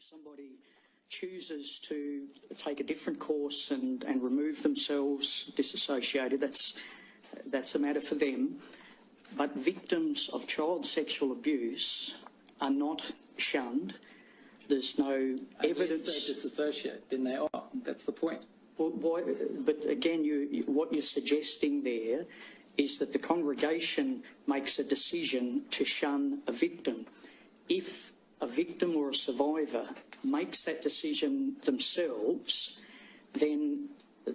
if somebody chooses to take a different course and remove themselves, disassociated, that's a matter for them. But victims of child sexual abuse are not shunned. There's no evidence. Unless they disassociate, then they are. That's the point. Well, but again, what you're suggesting there is that the congregation makes a decision to shun a victim. If a victim or a survivor makes that decision themselves, then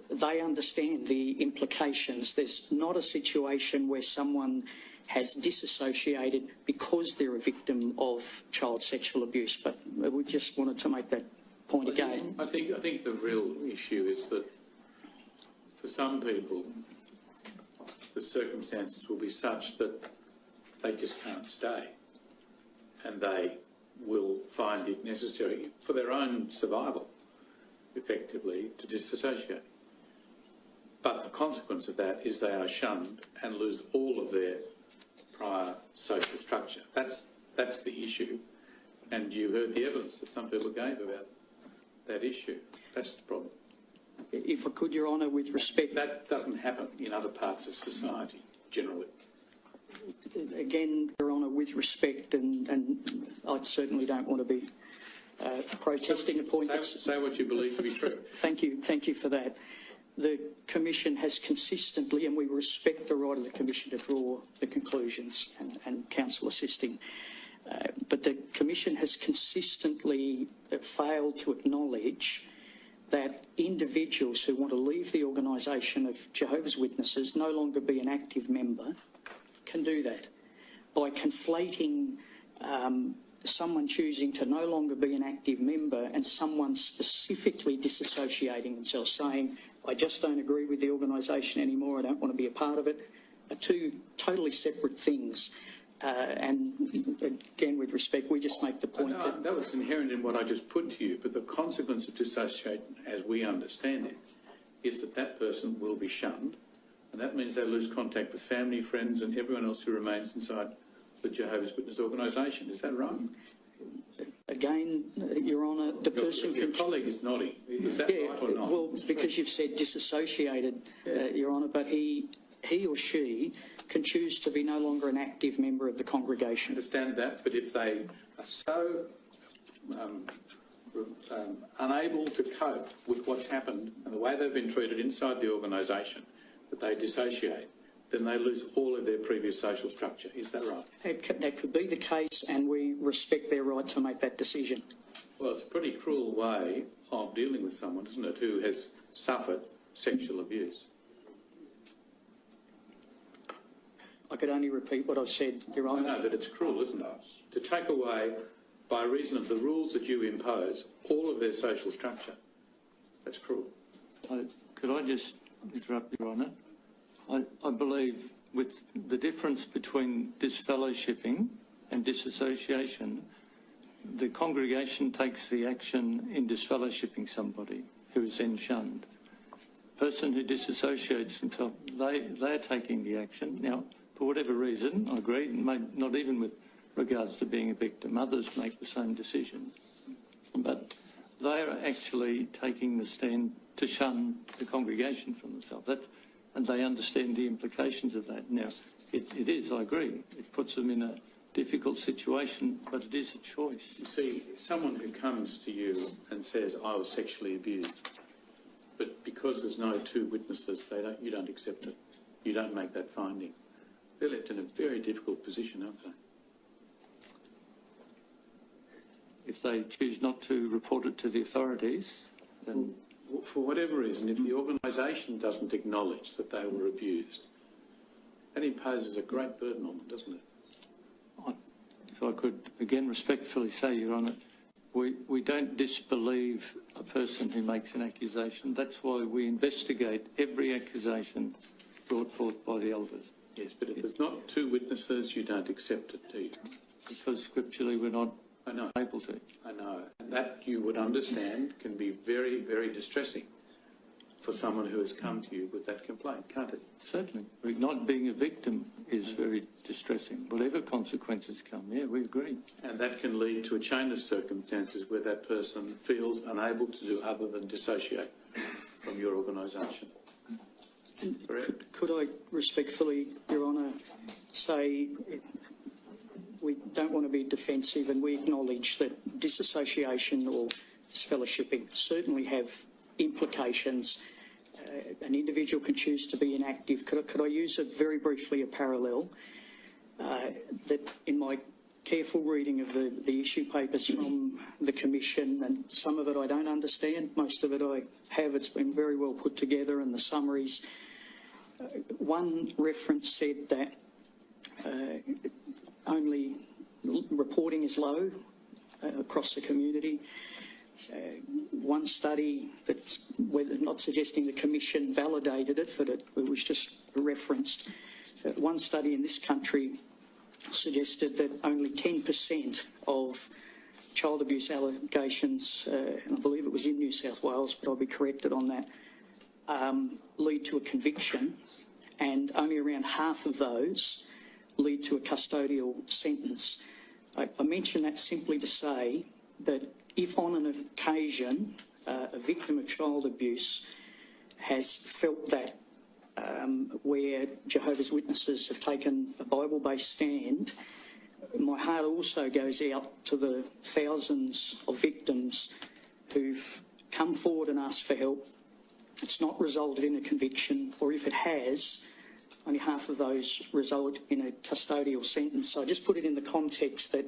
they understand the implications. There's not a situation where someone has disassociated because they're a victim of child sexual abuse. But we just wanted to make that point again. I think the real issue is that for some people, the circumstances will be such that they just can't stay, and they will find it necessary for their own survival, effectively, to disassociate. But the consequence of that is they are shunned and lose all of their prior social structure. That's the issue. And you heard the evidence that some people gave about that issue. That's the problem. If I could, Your Honour, with respect... That doesn't happen in other parts of society, generally. Again, Your Honour, with respect, and I certainly don't want to be protesting a point... Say what you believe to be true. Thank you for that. The Commission has consistently, and we respect the right of the Commission to draw the conclusions and Council assisting, but the Commission has consistently failed to acknowledge that individuals who want to leave the organisation of Jehovah's Witnesses, no longer be an active member, can do that by conflating someone choosing to no longer be an active member and someone specifically disassociating themselves, saying, I just don't agree with the organisation anymore, I don't want to be a part of it, are two totally separate things. And again, with respect, we just make the point that was inherent in what I just put to you, but the consequence of dissociation, as we understand it, is that that person will be shunned, and that means they lose contact with family, friends and everyone else who remains inside the Jehovah's Witness organisation. Is that right? Again, Your Honour, the person... Your colleague is nodding. Is that right or not? Well, because you've said disassociated, Your Honour, but he or she can choose to be no longer an active member of the congregation. I understand that, but if they are so unable to cope with what's happened and the way they've been treated inside the organisation that they dissociate, then they lose all of their previous social structure. Is that right? That could be the case, and we respect their right to make that decision. Well, it's a pretty cruel way of dealing with someone, isn't it, who has suffered sexual abuse. I could only repeat what I've said, Your Honour. I know, but it's cruel, isn't it? To take away, by reason of the rules that you impose, all of their social structure. That's cruel. Could I just interrupt, Your Honour? I believe with the difference between disfellowshipping and disassociation, the congregation takes the action in disfellowshipping somebody who is then shunned. The person who disassociates themselves, they're taking the action. Now, for whatever reason, I agree, not even with regards to being a victim, others make the same decision. But they are actually taking the stand to shun the congregation from themselves. And they understand the implications of that. Now, it is, I agree, it puts them in a difficult situation, but it is a choice. You see, someone who comes to you and says, I was sexually abused, but because there's no two witnesses, you don't accept it. You don't make that finding. They're left in a very difficult position, aren't they? If they choose not to report it to the authorities, then... For whatever reason, if the organisation doesn't acknowledge that they were abused, that imposes a great burden on them, doesn't it? If I could again respectfully say, Your Honour, we don't disbelieve a person who makes an accusation. That's why we investigate every accusation brought forth by the elders. Yes, but if there's not two witnesses, you don't accept it, do you? Because scripturally we're not able to. I know. And that, you would understand, can be very, very distressing for someone who has come to you with that complaint, can't it? Certainly. Not being a victim is very distressing. Whatever consequences come, yeah, we agree. And that can lead to a chain of circumstances where that person feels unable to do other than dissociate from your organisation. Could I respectfully, Your Honour, say we don't want to be defensive, and we acknowledge that disassociation or disfellowshipping certainly have implications. An individual can choose to be inactive. Could I use very briefly a parallel that in my careful reading of the issue papers from the Commission, and some of it I don't understand, most of it I have. It's been very well put together, and the summaries. One reference said that only reporting is low across the community. One study that's not suggesting the Commission validated it, but it was just referenced. One study in this country suggested that only 10% of child abuse allegations, and I believe it was in New South Wales, but I'll be corrected on that, lead to a conviction, and only around half of those lead to a custodial sentence. I mention that simply to say that if on an occasion a victim of child abuse has felt that where Jehovah's Witnesses have taken a Bible-based stand, my heart also goes out to the thousands of victims who've come forward and asked for help. It's not resulted in a conviction, or if it has, only half of those result in a custodial sentence. So I just put it in the context that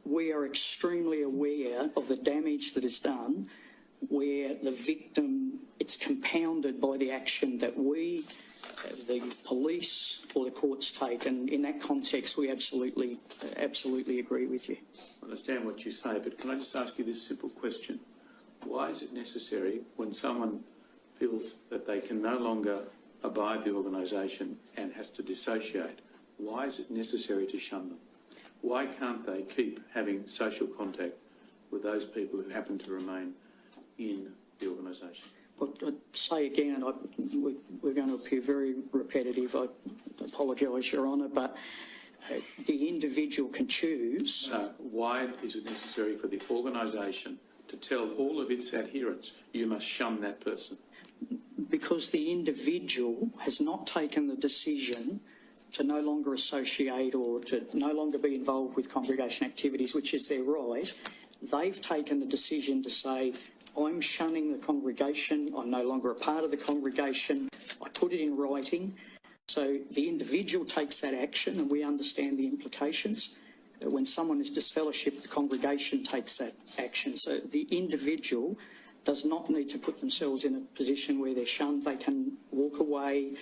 we are extremely aware of the damage that is done where the victim, it's compounded by the action that we, the police or the courts take. And in that context, we absolutely agree with you. I understand what you say, but can I just ask you this simple question? Why is it necessary when someone feels that they can no longer abide the organisation and has to dissociate, why is it necessary to shun them? Why can't they keep having social contact with those people who happen to remain in the organisation? Well, I'd say again, and we're going to appear very repetitive, I apologise, Your Honour, but the individual can choose. Why is it necessary for the organisation to tell all of its adherents, you must shun that person? Because the individual has not taken the decision to no longer associate or to no longer be involved with congregation activities, which is their right. They've taken the decision to say, I'm shunning the congregation, I'm no longer a part of the congregation, I put it in writing. So the individual takes that action, and we understand the implications. When someone is disfellowshipped, the congregation takes that action. So the individual does not need to put themselves in a position where they're shunned. They can walk away,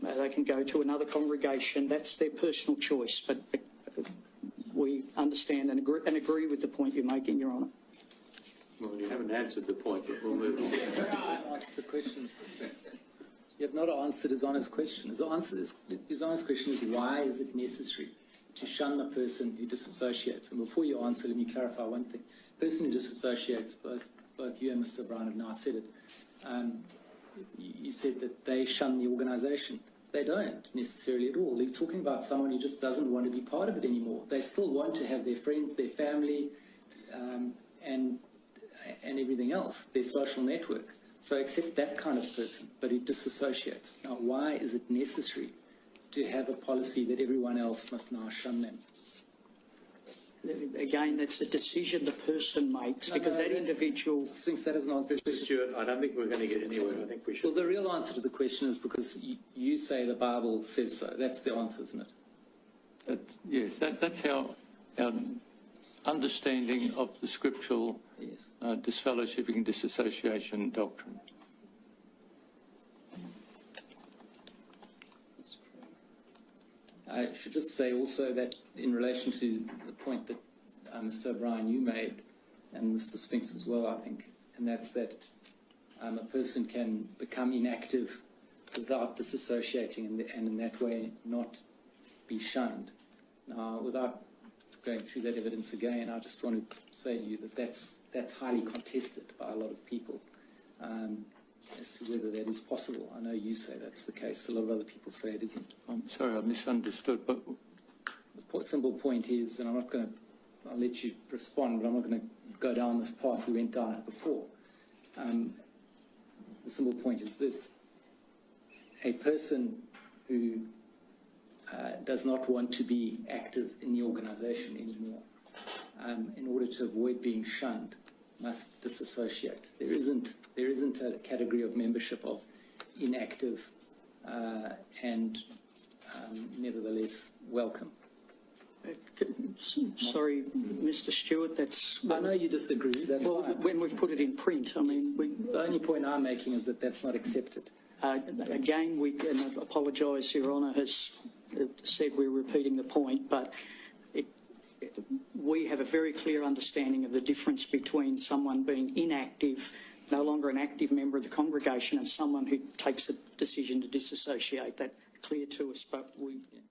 they can go to another congregation. That's their personal choice. But we understand and agree with the point you're making, Your Honour. Well, you haven't answered the point, but we'll move on. Answer the question, Mr. Smith. You have not answered his honest question. His honest question is, why is it necessary to shun the person who disassociates? And before you answer, let me clarify one thing. The person who disassociates, both you and Mr. O'Brien have now said it, you said that they shun the organisation. They don't necessarily at all. You're talking about someone who just doesn't want to be part of it anymore. They still want to have their friends, their family, and everything else, their social network. So accept that kind of person, but it disassociates. Now, why is it necessary to have a policy that everyone else must now shun them? Again, that's a decision the person makes, because that individual... That is not Mr. Stewart, I don't think we're going to get anywhere. I think we should... Well, the real answer to the question is because you say the Bible says so. That's the answer, isn't it? Yes, that's our understanding of the scriptural disfellowshipping and disassociation doctrine. I should just say also that in relation to the point that Mr. O'Brien, you made, and Mr. Spinks as well, I think, and that's that a person can become inactive without disassociating and in that way not be shunned. Now, without going through that evidence again, I just want to say to you that that's highly contested by a lot of people. as to whether that is possible. I know you say that's the case. A lot of other people say it isn't. I'm sorry, I misunderstood, but The simple point is, and I'll let you respond, but I'm not going to go down this path we went down it before. The simple point is this: a person who does not want to be active in the organisation anymore, in order to avoid being shunned, must disassociate. There isn't a category of membership of inactive and nevertheless welcome. Sorry, Mr. Stewart, that's... I know you disagree. That's Well, fine. when we've put it in print, I mean, The only point I'm making is that that's not accepted. again, and I apologise, Your Honour has said we're repeating the point, but we have a very clear understanding of the difference between someone being inactive, no longer an active member of the congregation, and someone who takes a decision to disassociate. That's clear to us, but we agree.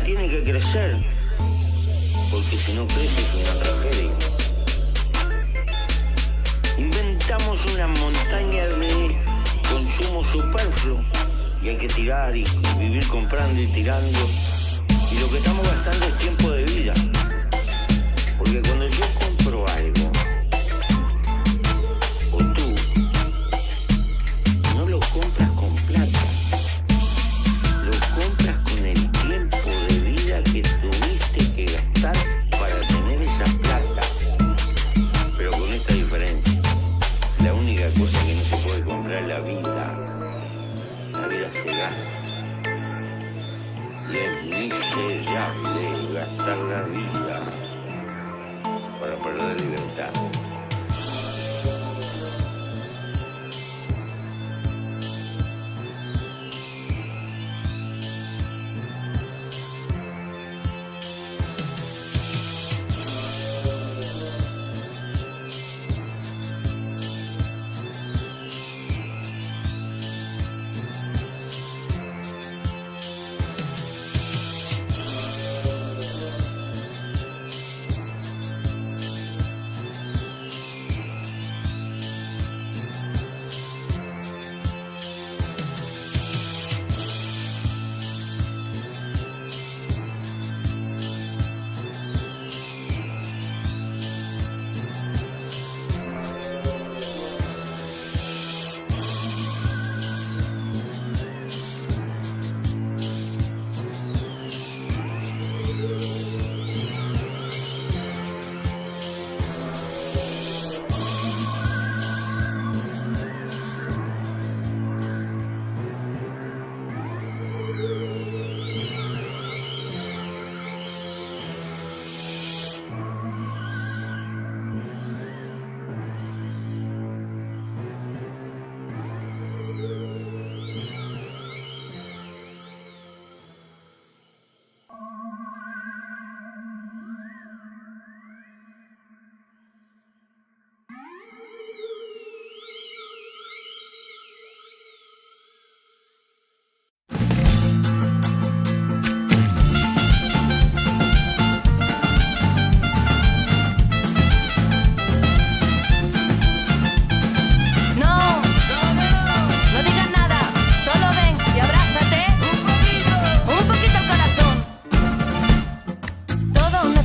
tiene que crecer, porque si no crece es una tragedia. Inventamos una montaña de consumo superfluo y hay que tirar y vivir comprando y tirando. Y lo que estamos gastando es tiempo de vida. Porque cuando yo compro algo, o tú, no lo compras con plata, lo compras con el tiempo de vida que tuviste que gastar para tener esa plata. Pero con esta diferencia, la única cosa que no se puede comprar es la vida. La vida se gasta. Y es miserable gastar la vida para perder libertad.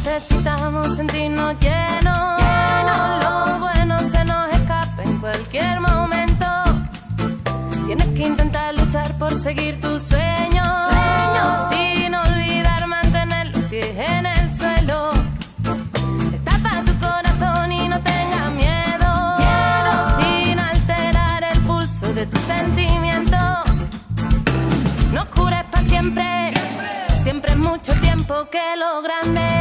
Necesitamos sentirnos llenos, lo bueno se nos escapa en cualquier momento. Tienes que intentar luchar por seguir tus sueños, sin olvidar mantener los pies en el suelo. Destapa tu corazón y no tengas miedo, sin alterar el pulso de tus sentimientos. No cures para siempre, siempre es mucho tiempo que lo grande